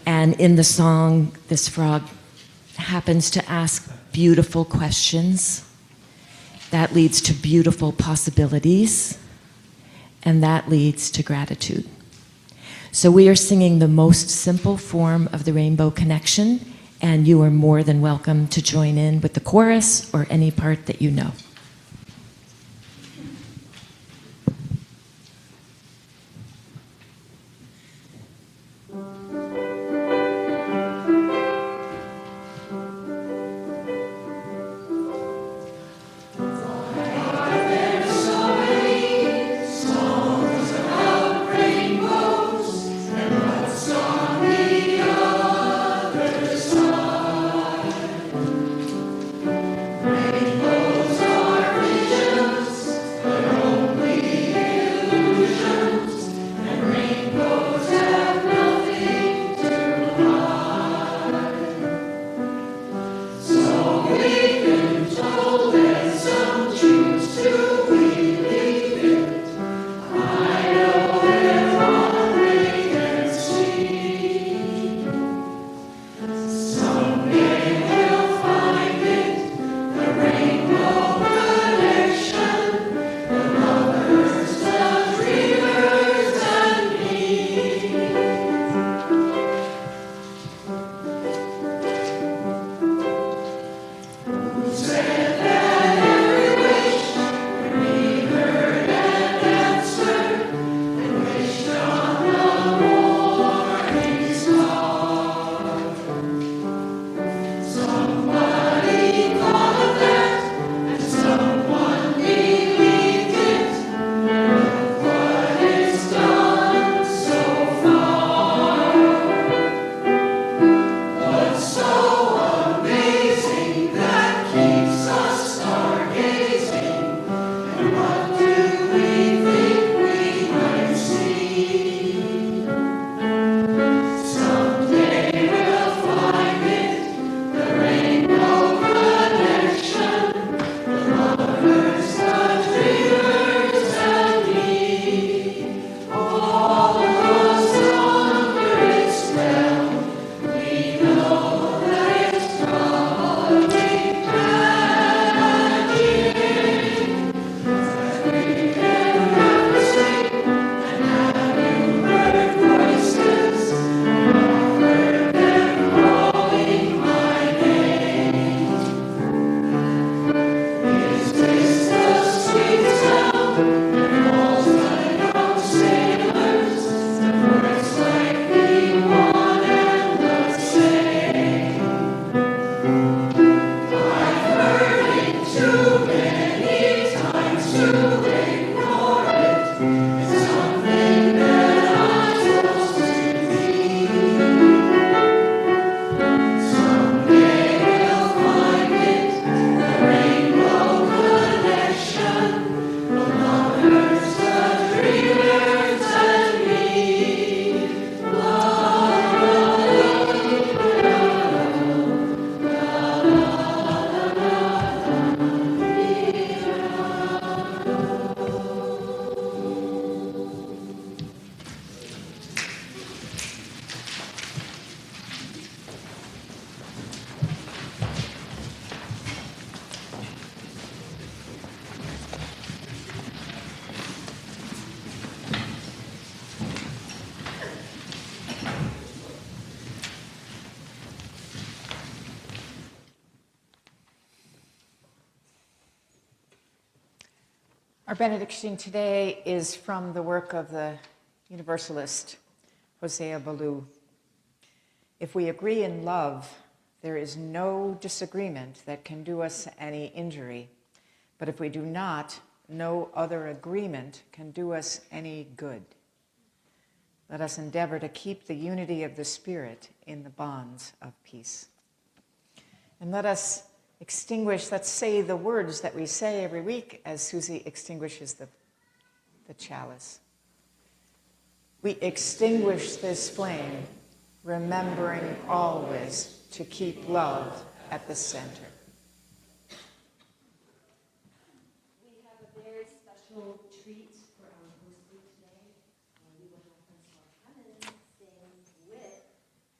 And in the song, this frog happens to ask beautiful questions. That leads to beautiful possibilities. And that leads to gratitude. So we are singing the most simple form of the Rainbow Connection, and you are more than welcome to join in with the chorus or any part that you know. Our benediction today is from the work of the Universalist, Hosea Ballou. If we agree in love, there is no disagreement that can do us any injury. But if we do not, no other agreement can do us any good. Let us endeavor to keep the unity of the Spirit in the bonds of peace. And let us let's say the words that we say every week as Susie extinguishes the chalice. We extinguish this flame, remembering always to keep love at the center. We have a very special treat for our host week today. We will have Francois Clemmons sing with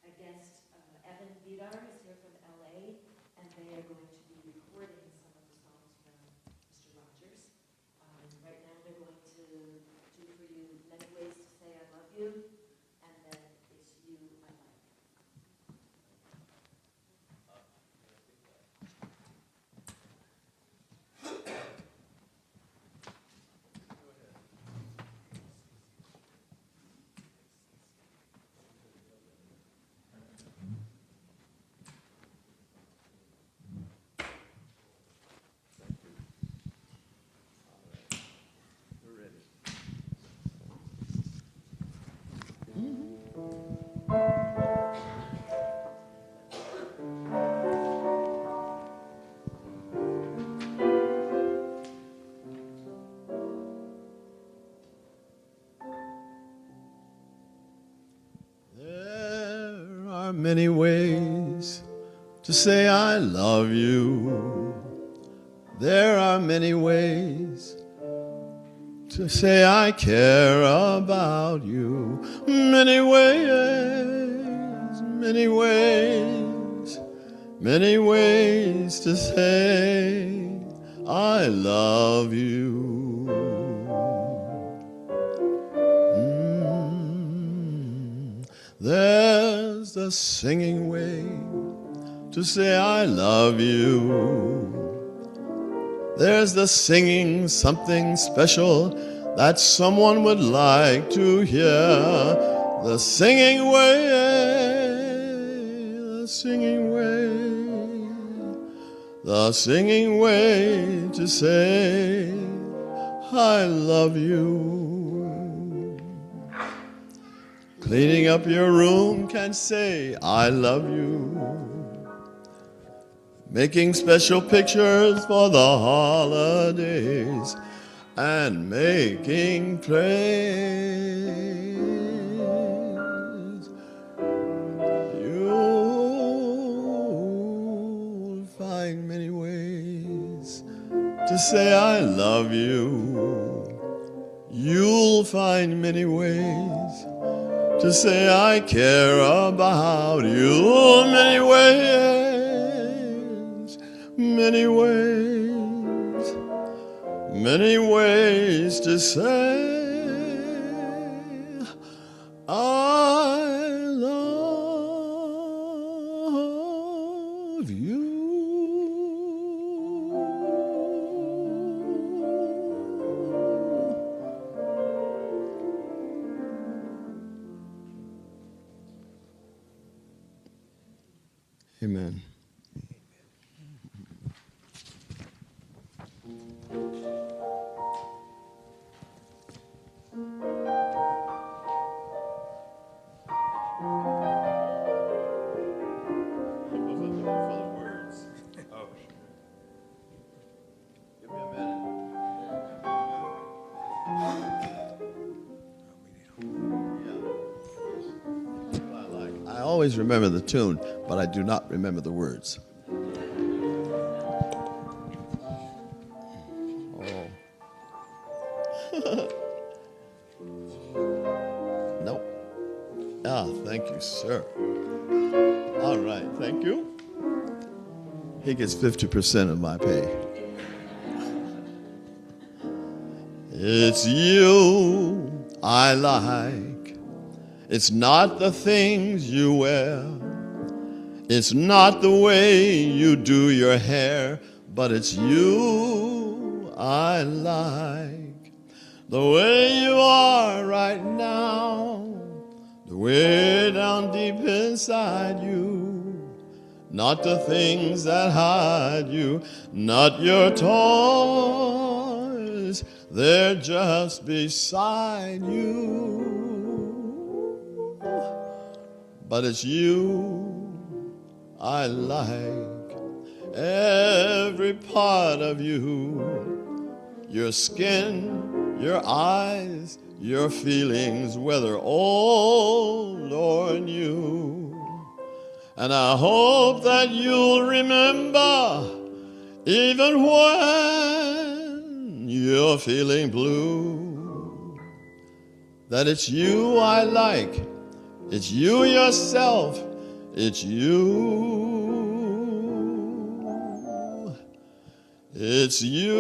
a guest. Evan Vidar is here from LA, and they are going to be recording some of the songs from Mr. Rogers. Right now they're going to do for you Many Ways to Say I Love You, and then It's You I Like. There are many ways to say I love you. There are many ways to say I care about you. Many ways, many ways, many ways to say I love you. There's the singing way to say I love you. There's the singing something special that someone would like to hear. The singing way, the singing way, the singing way to say I love you. Cleaning up your room can say I love you. Making special pictures for the holidays and making praise. You'll find many ways to say I love you. You'll find many ways to say I care about you. Many ways, many ways, many ways to say I love you. Amen. I always remember the tune, but I do not remember the words. Oh. Nope. Ah, thank you, sir. All right, thank you. He gets 50% of my pay. It's you I like. It's not the things you wear. It's not the way you do your hair, but it's you I like the way you are right now, the way down deep inside you, not the things that hide you, not your toys, they're just beside you. But it's you I like, every part of you, your skin, your eyes, your feelings, whether old or new. And I hope that you'll remember, even when you're feeling blue, that it's you I like, it's you yourself, it's you. It's you